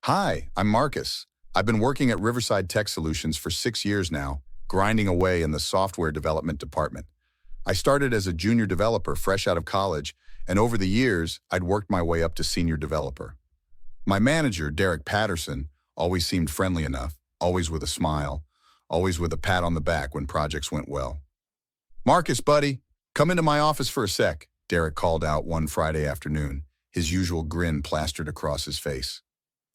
Hi, I'm Marcus. I've been working at Riverside Tech Solutions for 6 years now, grinding away in the software development department. I started as a junior developer fresh out of college, and over the years, I'd worked my way up to senior developer. My manager, Derek Patterson, always seemed friendly enough, always with a smile, always with a pat on the back when projects went well. Marcus, buddy, come into my office for a sec, Derek called out one Friday afternoon, his usual grin plastered across his face.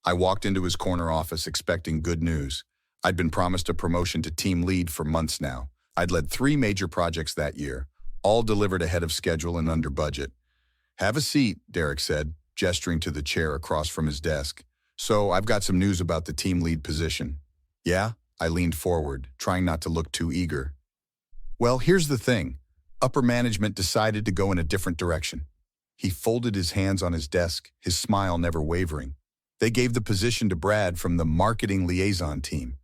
I walked into his corner office expecting good news. I'd been promised a promotion to team lead for months now. I'd led 3 major projects that year, all delivered ahead of schedule and under budget. Have a seat, Derek said, gesturing to the chair across from his desk. So I've got some news about the team lead position. Yeah? I leaned forward, trying not to look too eager. Well, here's the thing. Upper management decided to go in a different direction. He folded his hands on his desk, his smile never wavering. They gave the position to Brad from the marketing liaison team.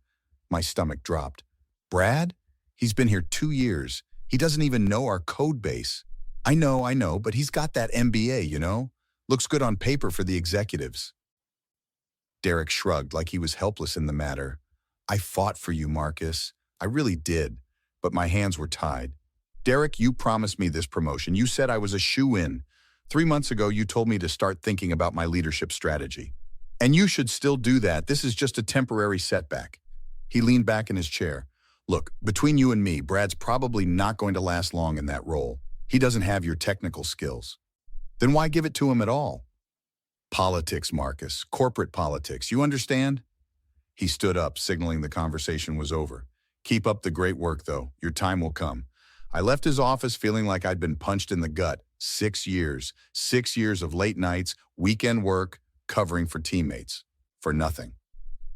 My stomach dropped. Brad? He's been here 2 years. He doesn't even know our code base. I know, but he's got that MBA, you know? Looks good on paper for the executives. Derek shrugged like he was helpless in the matter. I fought for you, Marcus. I really did, but my hands were tied. Derek, you promised me this promotion. You said I was a shoo-in. 3 months ago, you told me to start thinking about my leadership strategy. And you should still do that. This is just a temporary setback. He leaned back in his chair. Look, between you and me, Brad's probably not going to last long in that role. He doesn't have your technical skills. Then why give it to him at all? Politics, Marcus. Corporate politics. You understand? He stood up, signaling the conversation was over. Keep up the great work, though. Your time will come. I left his office feeling like I'd been punched in the gut. 6 years. 6 years of late nights, weekend work, covering for teammates. For nothing.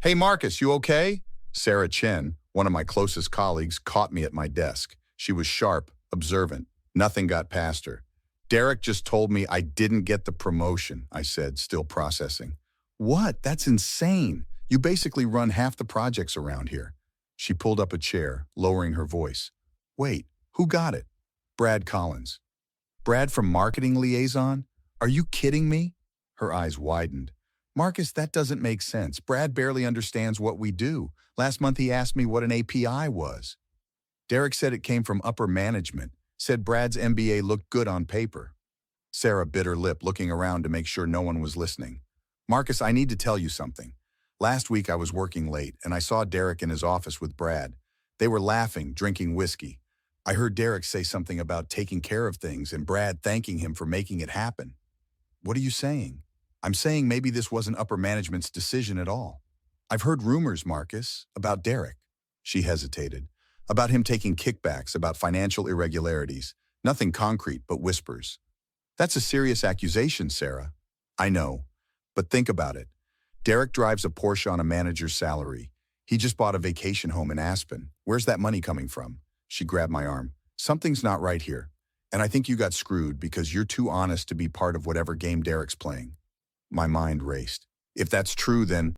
Hey, Marcus, you okay? Sarah Chen, one of my closest colleagues, caught me at my desk. She was sharp, observant. Nothing got past her. Derek just told me I didn't get the promotion, I said, still processing. What? That's insane. You basically run half the projects around here. She pulled up a chair, lowering her voice. Wait, who got it? Brad Collins. Brad from Marketing Liaison? Are you kidding me? Her eyes widened. Marcus, that doesn't make sense. Brad barely understands what we do. Last month he asked me what an API was. Derek said it came from upper management, said Brad's MBA looked good on paper. Sarah bit her lip, looking around to make sure no one was listening. Marcus, I need to tell you something. Last week I was working late, and I saw Derek in his office with Brad. They were laughing, drinking whiskey. I heard Derek say something about taking care of things and Brad thanking him for making it happen. What are you saying? I'm saying maybe this wasn't upper management's decision at all. I've heard rumors, Marcus, about Derek. She hesitated. About him taking kickbacks, about financial irregularities. Nothing concrete, but whispers. That's a serious accusation, Sarah. I know, but think about it. Derek drives a Porsche on a manager's salary. He just bought a vacation home in Aspen. Where's that money coming from? She grabbed my arm. Something's not right here. And I think you got screwed because you're too honest to be part of whatever game Derek's playing. My mind raced. If that's true, then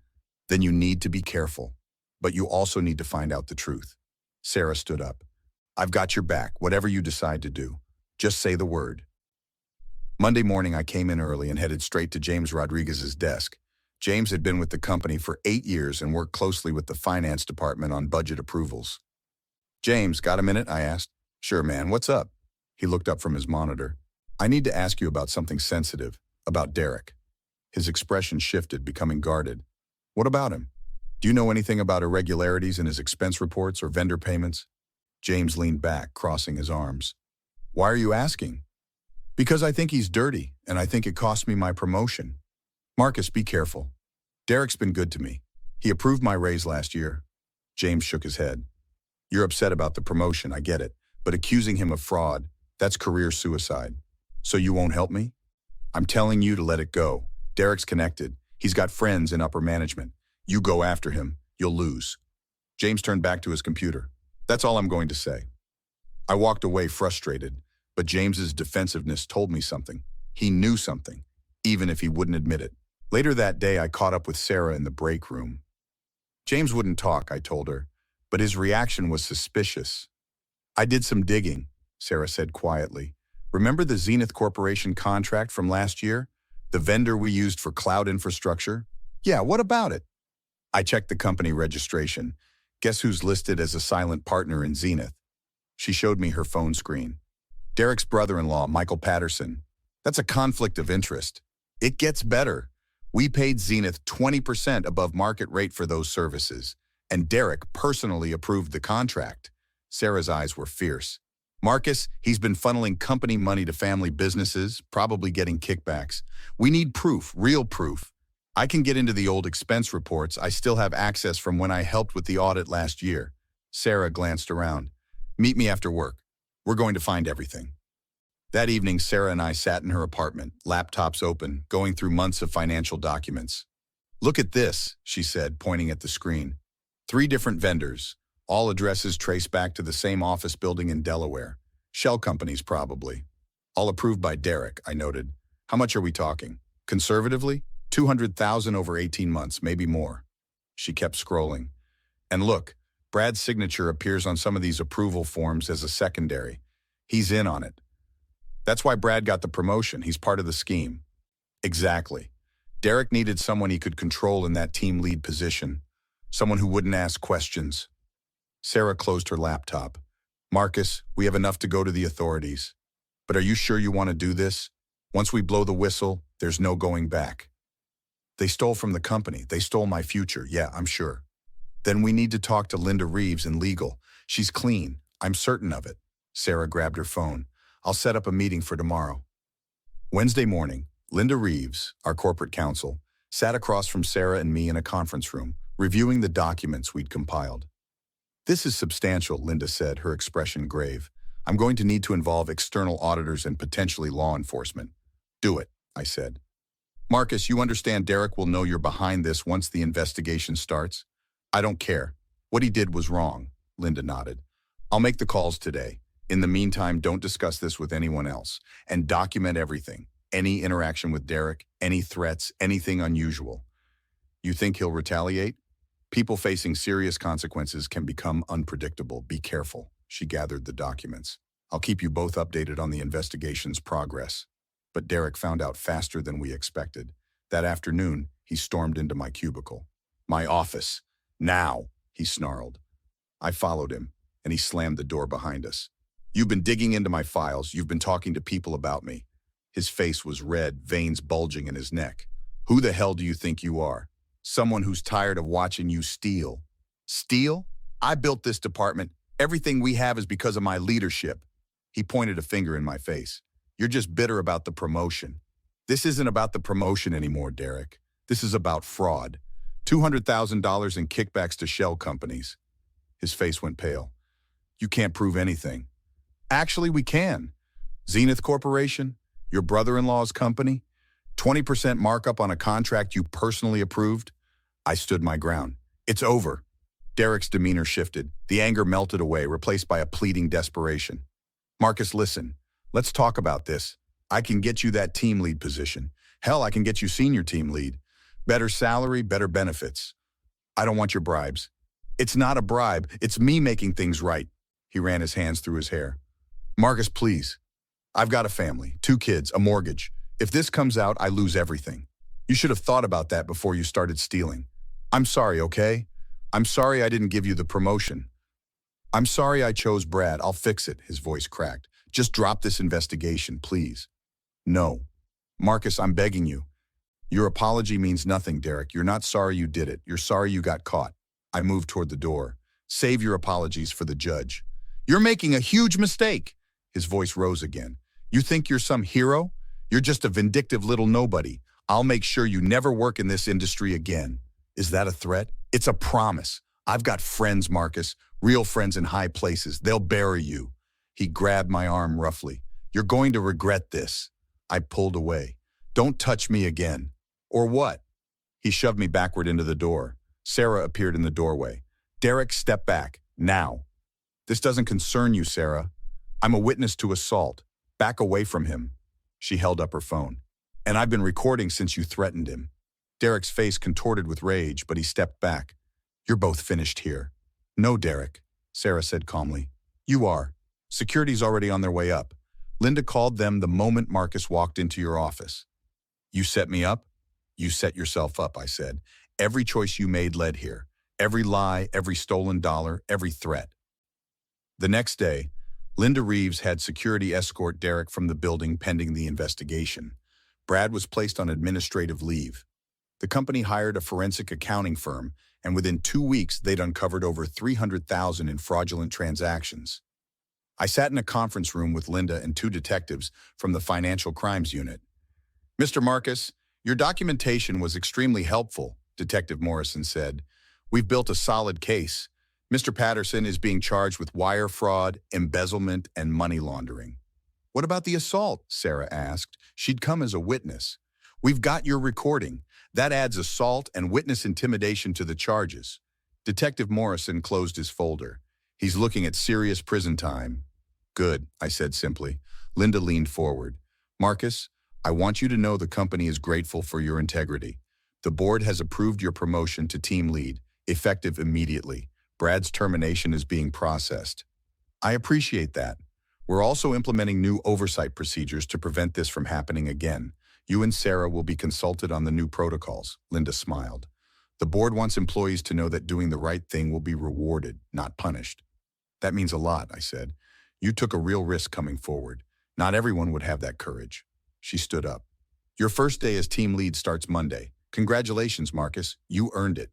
you need to be careful. But you also need to find out the truth. Sarah stood up. I've got your back, whatever you decide to do. Just say the word. Monday morning, I came in early and headed straight to James Rodriguez's desk. James had been with the company for 8 years and worked closely with the finance department on budget approvals. James, got a minute? I asked. Sure, man. What's up? He looked up from his monitor. I need to ask you about something sensitive, about Derek. His expression shifted, becoming guarded. What about him? Do you know anything about irregularities in his expense reports or vendor payments? James leaned back, crossing his arms. Why are you asking? Because I think he's dirty, and I think it cost me my promotion. Marcus, be careful. Derek's been good to me. He approved my raise last year. James shook his head. You're upset about the promotion, I get it, but accusing him of fraud, that's career suicide. So you won't help me? I'm telling you to let it go. Derek's connected. He's got friends in upper management. You go after him, you'll lose. James turned back to his computer. That's all I'm going to say. I walked away frustrated, but James's defensiveness told me something. He knew something, even if he wouldn't admit it. Later that day, I caught up with Sarah in the break room. James wouldn't talk, I told her, but his reaction was suspicious. I did some digging, Sarah said quietly. Remember the Zenith Corporation contract from last year? The vendor we used for cloud infrastructure? Yeah, what about it? I checked the company registration. Guess who's listed as a silent partner in Zenith? She showed me her phone screen. Derek's brother-in-law, Michael Patterson. That's a conflict of interest. It gets better. We paid Zenith 20% above market rate for those services, and Derek personally approved the contract. Sarah's eyes were fierce. Marcus, he's been funneling company money to family businesses, probably getting kickbacks. We need proof, real proof. I can get into the old expense reports. I still have access from when I helped with the audit last year. Sarah glanced around. Meet me after work. We're going to find everything. That evening, Sarah and I sat in her apartment, laptops open, going through months of financial documents. Look at this, she said, pointing at the screen. 3 different vendors, all addresses traced back to the same office building in Delaware. Shell companies, probably. All approved by Derek, I noted. How much are we talking? Conservatively? 200,000 over 18 months, maybe more. She kept scrolling. And look, Brad's signature appears on some of these approval forms as a secondary. He's in on it. That's why Brad got the promotion. He's part of the scheme. Exactly. Derek needed someone he could control in that team lead position. Someone who wouldn't ask questions. Sarah closed her laptop. Marcus, we have enough to go to the authorities. But are you sure you want to do this? Once we blow the whistle, there's no going back. They stole from the company. They stole my future. Yeah, I'm sure. Then we need to talk to Linda Reeves in legal. She's clean. I'm certain of it. Sarah grabbed her phone. I'll set up a meeting for tomorrow. Wednesday morning, Linda Reeves, our corporate counsel, sat across from Sarah and me in a conference room, reviewing the documents we'd compiled. This is substantial, Linda said, her expression grave. I'm going to need to involve external auditors and potentially law enforcement. Do it, I said. Marcus, you understand Derek will know you're behind this once the investigation starts? I don't care. What he did was wrong, Linda nodded. I'll make the calls today. In the meantime, don't discuss this with anyone else, and document everything. Any interaction with Derek, any threats, anything unusual. You think he'll retaliate? People facing serious consequences can become unpredictable. Be careful. She gathered the documents. I'll keep you both updated on the investigation's progress. But Derek found out faster than we expected. That afternoon, he stormed into my cubicle. My office. Now, he snarled. I followed him, and he slammed the door behind us. You've been digging into my files. You've been talking to people about me. His face was red, veins bulging in his neck. Who the hell do you think you are? Someone who's tired of watching you steal. Steal? I built this department. Everything we have is because of my leadership. He pointed a finger in my face. You're just bitter about the promotion. This isn't about the promotion anymore, Derek. This is about fraud. $200,000 in kickbacks to shell companies. His face went pale. You can't prove anything. Actually, we can. Zenith Corporation, your brother-in-law's company, 20% markup on a contract you personally approved. I stood my ground. It's over. Derek's demeanor shifted. The anger melted away, replaced by a pleading desperation. Marcus, listen. Let's talk about this. I can get you that team lead position. Hell, I can get you senior team lead. Better salary, better benefits. I don't want your bribes. It's not a bribe. It's me making things right. He ran his hands through his hair. Marcus, please. I've got a family, 2 kids, a mortgage. If this comes out, I lose everything. You should have thought about that before you started stealing. I'm sorry, okay? I'm sorry I didn't give you the promotion. I'm sorry I chose Brad. I'll fix it, his voice cracked. Just drop this investigation, please. No. Marcus, I'm begging you. Your apology means nothing, Derek. You're not sorry you did it. You're sorry you got caught. I moved toward the door. Save your apologies for the judge. You're making a huge mistake. His voice rose again. You think you're some hero? You're just a vindictive little nobody. I'll make sure you never work in this industry again. Is that a threat? It's a promise. I've got friends, Marcus, real friends in high places. They'll bury you. He grabbed my arm roughly. You're going to regret this. I pulled away. Don't touch me again. Or what? He shoved me backward into the door. Sarah appeared in the doorway. Derek, step back. Now. This doesn't concern you, Sarah. I'm a witness to assault. Back away from him. She held up her phone. And I've been recording since you threatened him. Derek's face contorted with rage, but he stepped back. You're both finished here. No, Derek, Sarah said calmly. You are. Security's already on their way up. Linda called them the moment Marcus walked into your office. You set me up? You set yourself up, I said. Every choice you made led here. Every lie, every stolen dollar, every threat. The next day, Linda Reeves had security escort Derek from the building pending the investigation. Brad was placed on administrative leave. The company hired a forensic accounting firm, and within 2 weeks, they'd uncovered over $300,000 in fraudulent transactions. I sat in a conference room with Linda and 2 detectives from the Financial Crimes Unit. "Mr. Marcus, your documentation was extremely helpful," Detective Morrison said. "We've built a solid case. Mr. Patterson is being charged with wire fraud, embezzlement, and money laundering." "What about the assault?" Sarah asked. She'd come as a witness. "We've got your recording. That adds assault and witness intimidation to the charges." Detective Morrison closed his folder. "He's looking at serious prison time." "Good," I said simply. Linda leaned forward. "Marcus, I want you to know the company is grateful for your integrity. The board has approved your promotion to team lead, effective immediately. Brad's termination is being processed." "I appreciate that. We're also implementing new oversight procedures to prevent this from happening again. You and Sarah will be consulted on the new protocols," Linda smiled. "The board wants employees to know that doing the right thing will be rewarded, not punished." "That means a lot," I said. "You took a real risk coming forward. Not everyone would have that courage." She stood up. "Your first day as team lead starts Monday. Congratulations, Marcus. You earned it."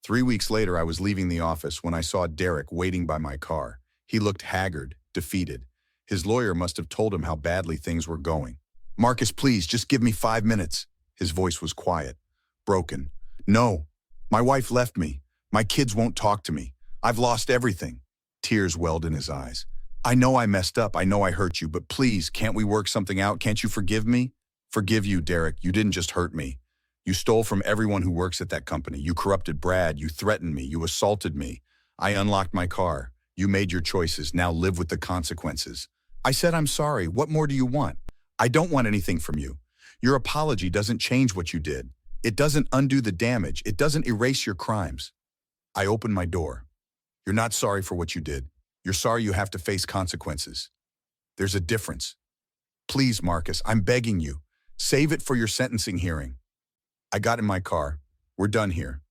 3 weeks later, I was leaving the office when I saw Derek waiting by my car. He looked haggard, defeated. His lawyer must have told him how badly things were going. "Marcus, please, just give me 5 minutes." His voice was quiet, broken. "No, my wife left me. My kids won't talk to me. I've lost everything." Tears welled in his eyes. "I know I messed up. I know I hurt you, but please, can't we work something out? Can't you forgive me?" "Forgive you, Derek. You didn't just hurt me. You stole from everyone who works at that company. You corrupted Brad. You threatened me. You assaulted me. I unlocked my car. You made your choices. Now live with the consequences." I said, "I'm sorry. What more do you want?" "I don't want anything from you. Your apology doesn't change what you did. It doesn't undo the damage. It doesn't erase your crimes." I opened my door. "You're not sorry for what you did. You're sorry you have to face consequences. There's a difference. Please, Marcus, I'm begging you. Save it for your sentencing hearing." I got in my car. "We're done here."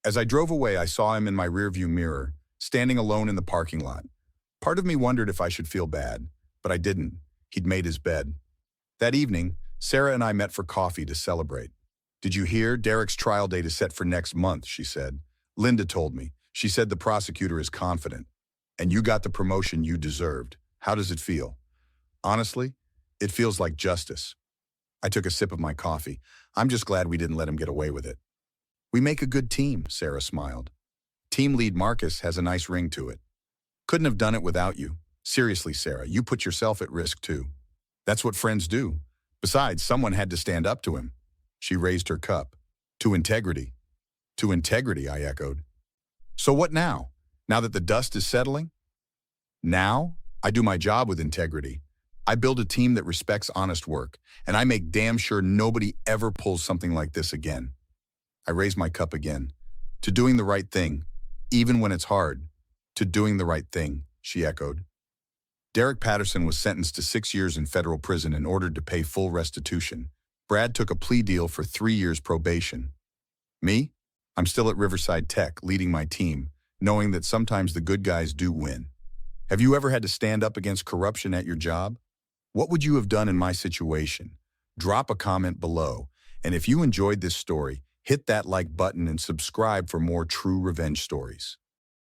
As I drove away, I saw him in my rearview mirror, standing alone in the parking lot. Part of me wondered if I should feel bad, but I didn't. He'd made his bed. That evening, Sarah and I met for coffee to celebrate. "Did you hear? Derek's trial date is set for next month," she said. "Linda told me. She said the prosecutor is confident. And you got the promotion you deserved. How does it feel?" "Honestly, it feels like justice." I took a sip of my coffee. "I'm just glad we didn't let him get away with it." "We make a good team," Sarah smiled. "Team lead Marcus has a nice ring to it." "Couldn't have done it without you. Seriously, Sarah, you put yourself at risk too. That's what friends do. Besides, someone had to stand up to him." She raised her cup. "To integrity." "To integrity," I echoed. "So what now? Now that the dust is settling?" "Now, I do my job with integrity. I build a team that respects honest work, and I make damn sure nobody ever pulls something like this again." I raised my cup again. "To doing the right thing, even when it's hard." "To doing the right thing," she echoed. Derek Patterson was sentenced to 6 years in federal prison and ordered to pay full restitution. Brad took a plea deal for 3 years probation. Me? I'm still at Riverside Tech, leading my team, knowing that sometimes the good guys do win. Have you ever had to stand up against corruption at your job? What would you have done in my situation? Drop a comment below, and if you enjoyed this story, hit that like button and subscribe for more true revenge stories.